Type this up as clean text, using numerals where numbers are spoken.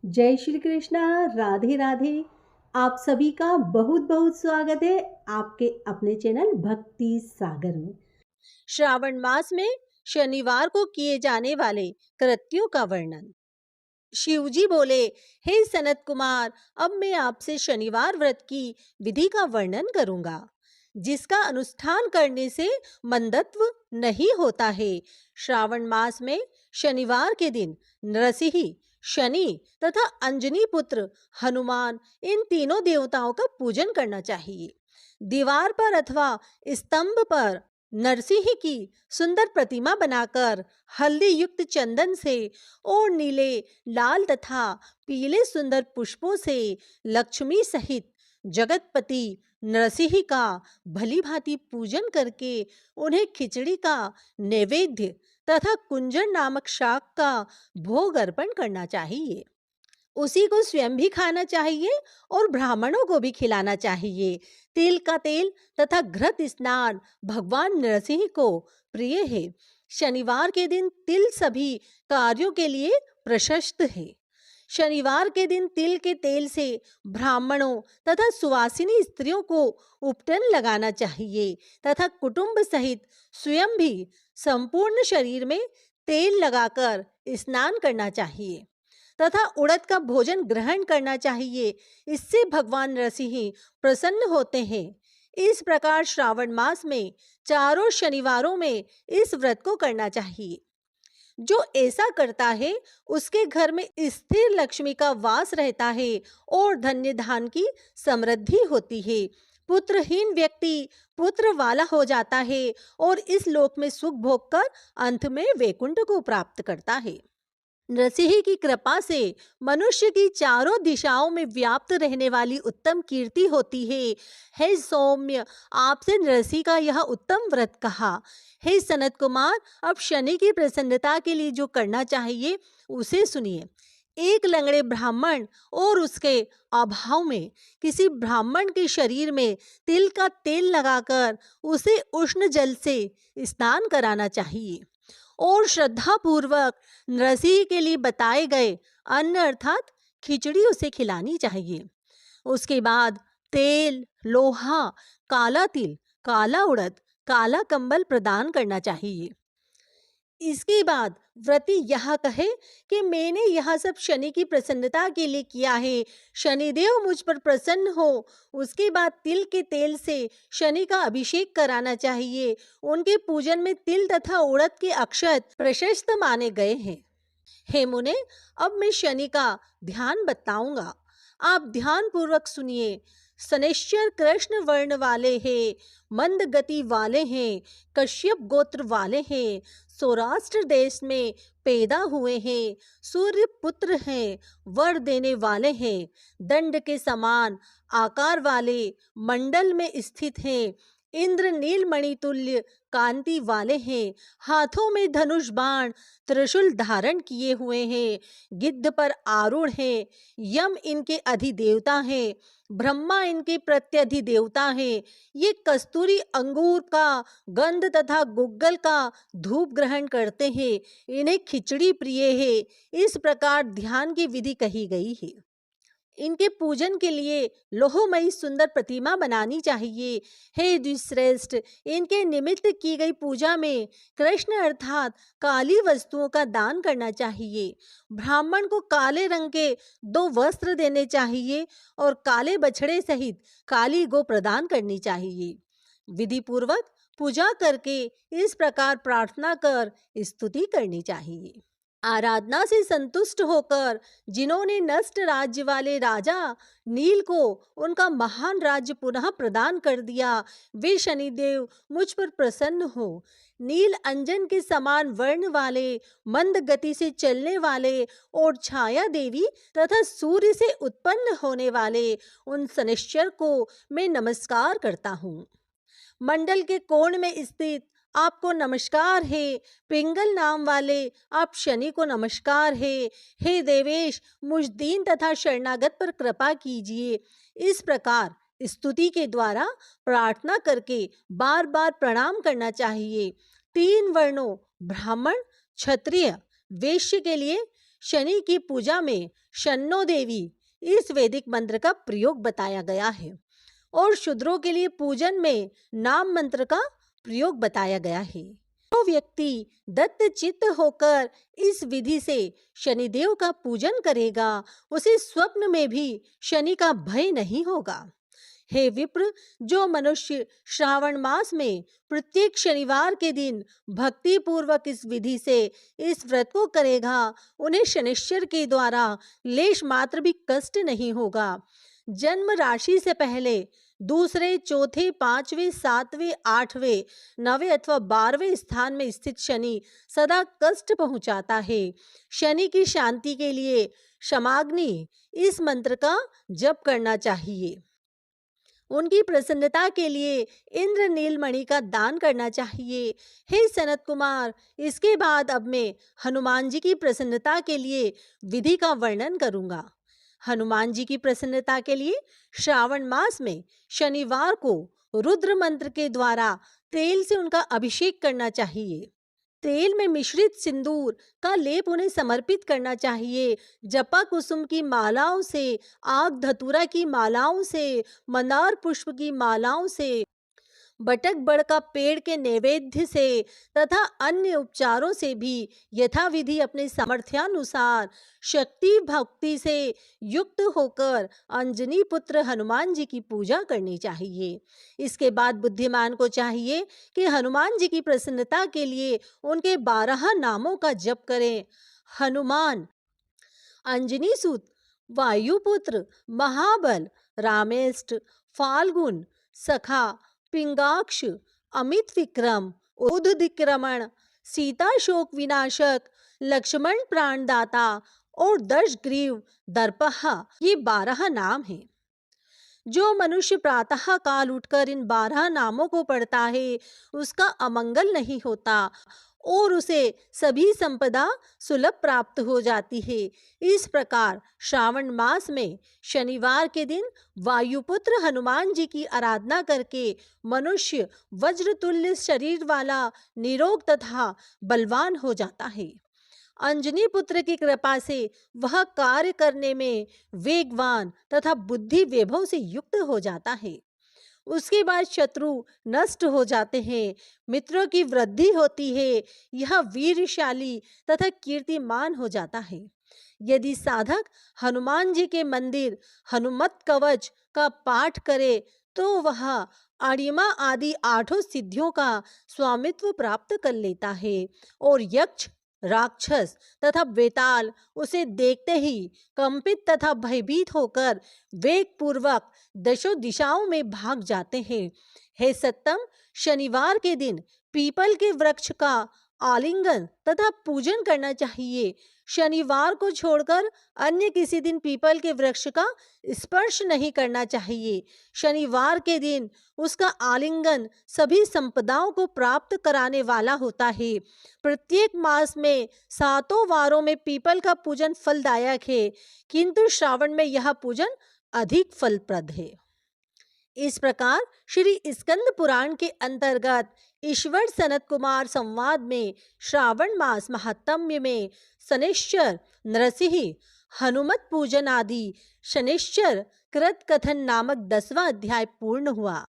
जय श्री कृष्णा। राधे राधे। आप सभी का बहुत बहुत स्वागत है आपके अपने चैनल भक्ति सागर में। श्रावण मास में शनिवार को किए जाने वाले कृत्यों का वर्णन। शिवजी बोले, हे सनत कुमार, अब मैं आपसे शनिवार व्रत की विधि का वर्णन करूंगा, जिसका अनुष्ठान करने से मंदत्व नहीं होता है। श्रावण मास में शनिवार के दिन नरसिंह, शनि तथा अंजनी पुत्र हनुमान, इन तीनों देवताओं का पूजन करना चाहिए। दीवार पर अथवा स्तंभ पर नरसिंह की सुंदर प्रतिमा बनाकर हल्दी युक्त चंदन से और नीले, लाल तथा पीले सुंदर पुष्पों से लक्ष्मी सहित जगतपति नरसिंह का भली भांति पूजन करके उन्हें खिचड़ी का नैवेद्य तथा कुंजर नामक शाक का भोग अर्पण करना चाहिए। उसी को स्वयं भी खाना चाहिए और ब्राह्मणों को भी खिलाना चाहिए। तिल का तेल तथा घृत स्नान भगवान नरसिंह को प्रिय है। शनिवार के दिन तिल सभी कार्यों के लिए प्रशस्त है। शनिवार के दिन तिल के तेल से ब्राह्मणों तथा सुवासिनी स्त्रियों को उपटन लगाना चाहिए तथा कुटुंब सहित स्वयं भी संपूर्ण शरीर में तेल लगाकर स्नान करना चाहिए तथा उड़द का भोजन ग्रहण करना चाहिए। इससे भगवान नरसिंह प्रसन्न होते हैं। इस प्रकार श्रावण मास में चारों शनिवारों में इस व्रत को करना चाहिए। जो ऐसा करता है उसके घर में स्थिर लक्ष्मी का वास रहता है और धन्य धान की समृद्धि होती है। पुत्रहीन व्यक्ति पुत्र वाला हो जाता है और इस लोक में सुख भोग कर अंत में वैकुंठ को प्राप्त करता है। नरसिंह की कृपा से मनुष्य की चारों दिशाओं में व्याप्त रहने वाली उत्तम कीर्ति होती है। हे सौम्य, आपसे नरसिंह का यह उत्तम व्रत कहा। हे सनत कुमार, अब शनि की प्रसन्नता के लिए जो करना चाहिए उसे सुनिए। एक लंगड़े ब्राह्मण और उसके अभाव में किसी ब्राह्मण के शरीर में तिल का तेल लगाकर उसे उष्ण जल से स्नान कराना चाहिए और श्रद्धा पूर्वक नरसिंह के लिए बताए गए अन्न अर्थात खिचड़ी उसे खिलानी चाहिए। उसके बाद तेल, लोहा, काला तिल, काला उड़द, काला कंबल प्रदान करना चाहिए। इसके बाद व्रती यह कहे कि मैंने यह सब शनि की प्रसन्नता के लिए किया है, शनिदेव मुझ पर प्रसन्न हो। उसके बाद तिल के तेल से शनि का अभिषेक कराना चाहिए। उनके पूजन में तिल तथा उड़द के अक्षत प्रशस्त माने गए हैं। हे मुने, अब मैं शनि का ध्यान बताऊंगा, आप ध्यान पूर्वक सुनिए। शनैश्चर कृष्ण वर्ण वाले हैं, मंद गति वाले हैं, कश्यप गोत्र वाले हैं, सौराष्ट्र देश में पैदा हुए हैं, सूर्य पुत्र हैं, वर देने वाले हैं, दंड के समान आकार वाले मंडल में स्थित हैं, इंद्र नीलमणि तुल्य कांति वाले हैं, हाथों में धनुष बाण त्रिशूल धारण किए हुए हैं, गिद्ध पर आरूढ़ हैं, यम इनके अधिदेवता हैं, ब्रह्मा इनके प्रत्यधिदेवता हैं। ये कस्तूरी अंगूर का गंध तथा गुग्गल का धूप ग्रहण करते हैं। इन्हें खिचड़ी प्रिय है। इस प्रकार ध्यान की विधि कही गई है। इनके पूजन के लिए लोहमयी सुंदर प्रतिमा बनानी चाहिए। हे द्विश्रेष्ठ, इनके निमित्त की गई पूजा में कृष्ण अर्थात काली वस्तुओं का दान करना चाहिए। ब्राह्मण को काले रंग के 2 वस्त्र देने चाहिए और काले बछड़े सहित काली गो प्रदान करनी चाहिए। विधि पूर्वक पूजा करके इस प्रकार प्रार्थना कर स्तुति करनी चाहिए। आराधना से संतुष्ट होकर जिन्होंने नष्ट राज्य वाले राजा नील को उनका महान राज्य पुनः प्रदान कर दिया, वे शनिदेव मुझ पर प्रसन्न हो। नील अंजन के समान वर्ण वाले, मंद गति से चलने वाले और छाया देवी तथा सूर्य से उत्पन्न होने वाले उन शनैश्चर को मैं नमस्कार करता हूँ। मंडल के कोण में स्थित आपको नमस्कार है। पिंगल नाम वाले आप शनि को नमस्कार है। हे देवेश, मुझ दीन तथा शरणागत पर कृपा कीजिए। इस प्रकार स्तुति के द्वारा प्रार्थना करके बार बार प्रणाम करना चाहिए। 3 वर्णों ब्राह्मण, क्षत्रिय, वैश्य के लिए शनि की पूजा में शन्नो देवी इस वैदिक मंत्र का प्रयोग बताया गया है और शूद्रों के लिए पूजन में नाम मंत्र का प्रयोग बताया गया है। जो व्यक्ति दत्त चित्त होकर इस विधि से शनिदेव का पूजन करेगा, उसे स्वप्न में भी शनि का भय नहीं होगा। हे विप्र, जो मनुष्य श्रावण मास में प्रत्येक शनिवार के दिन भक्ति पूर्वक इस विधि से इस व्रत को करेगा, उन्हें शनिश्चर के द्वारा लेश मात्र भी कष्ट नहीं होगा। जन्म राशि से पहले दूसरे, चौथे, पांचवें, सातवें, आठवें, नवे अथवा 12वें स्थान में स्थित शनि सदा कष्ट पहुंचाता है। शनि की शांति के लिए शमाग्नि इस मंत्र का जप करना चाहिए। उनकी प्रसन्नता के लिए इंद्र नीलमणि का दान करना चाहिए। हे सनत कुमार, इसके बाद अब मैं हनुमान जी की प्रसन्नता के लिए विधि का वर्णन करूंगा। हनुमान जी की प्रसन्नता के लिए श्रावण मास में शनिवार को रुद्र मंत्र के द्वारा तेल से उनका अभिषेक करना चाहिए। तेल में मिश्रित सिंदूर का लेप उन्हें समर्पित करना चाहिए। जपा कुसुम की मालाओं से, आग धतूरा की मालाओं से, मंदार पुष्प की मालाओं से, बटक बड़ का पेड़ के नैवेद्य से तथा अन्य उपचारों से भी यथाविधि अपने सामर्थ्यानुसार शक्ति भक्ति से युक्त होकर अंजनी पुत्र हनुमान जी की पूजा करनी चाहिए। इसके बाद बुद्धिमान को चाहिए कि हनुमान जी की प्रसन्नता के लिए उनके 12 नामों का जप करें। हनुमान, अंजनी सुत, वायुपुत्र, महाबल, रामेष्ट, फाल्गुन, सखा, पिंगाक्ष, अमित विक्रम, उद्दिक्रमण, सीता शोक विनाशक, लक्ष्मण प्राणदाता और दशग्रीव दर्पहा, ये 12 नाम हैं। जो मनुष्य प्रातः काल उठकर इन 12 नामों को पढ़ता है, उसका अमंगल नहीं होता और उसे सभी संपदा सुलभ प्राप्त हो जाती है। इस प्रकार श्रावण मास में शनिवार के दिन वायुपुत्र हनुमान जी की आराधना करके मनुष्य वज्रतुल्य शरीर वाला, निरोग तथा बलवान हो जाता है। अंजनी पुत्र की कृपा से वह कार्य करने में वेगवान तथा बुद्धि वैभव से युक्त हो जाता है। उसके बाद शत्रु नष्ट हो जाते हैं, मित्रों की वृद्धि होती है, यह वीरशाली तथा कीर्तिमान हो जाता है। यदि साधक हनुमान जी के मंदिर हनुमत कवच का पाठ करे तो वह अणिमा आदि 8 सिद्धियों का स्वामित्व प्राप्त कर लेता है और यक्ष, राक्षस तथा बेताल उसे देखते ही कंपित तथा भयभीत होकर वेग पूर्वक दशों दिशाओं में भाग जाते हैं। हे सत्तम, शनिवार के दिन पीपल के वृक्ष का आलिंगन तथा पूजन करना चाहिए। शनिवार को छोड़कर अन्य किसी दिन पीपल के वृक्ष का स्पर्श नहीं करना चाहिए। शनिवार के दिन उसका आलिंगन सभी संपदाओं को प्राप्त कराने वाला होता है। प्रत्येक मास में 7 वारों में पीपल का पूजन फलदायक है, किंतु श्रावण में यह पूजन अधिक फलप्रद है। इस प्रकार श्री स्कंद पुराण के अंतर्गत ईश्वर सनत कुमार संवाद में श्रावण मास महात्म्य में शनिश्चर, नरसिंह, हनुमत पूजन आदि शनिश्चर कृत कथन नामक 10वां अध्याय पूर्ण हुआ।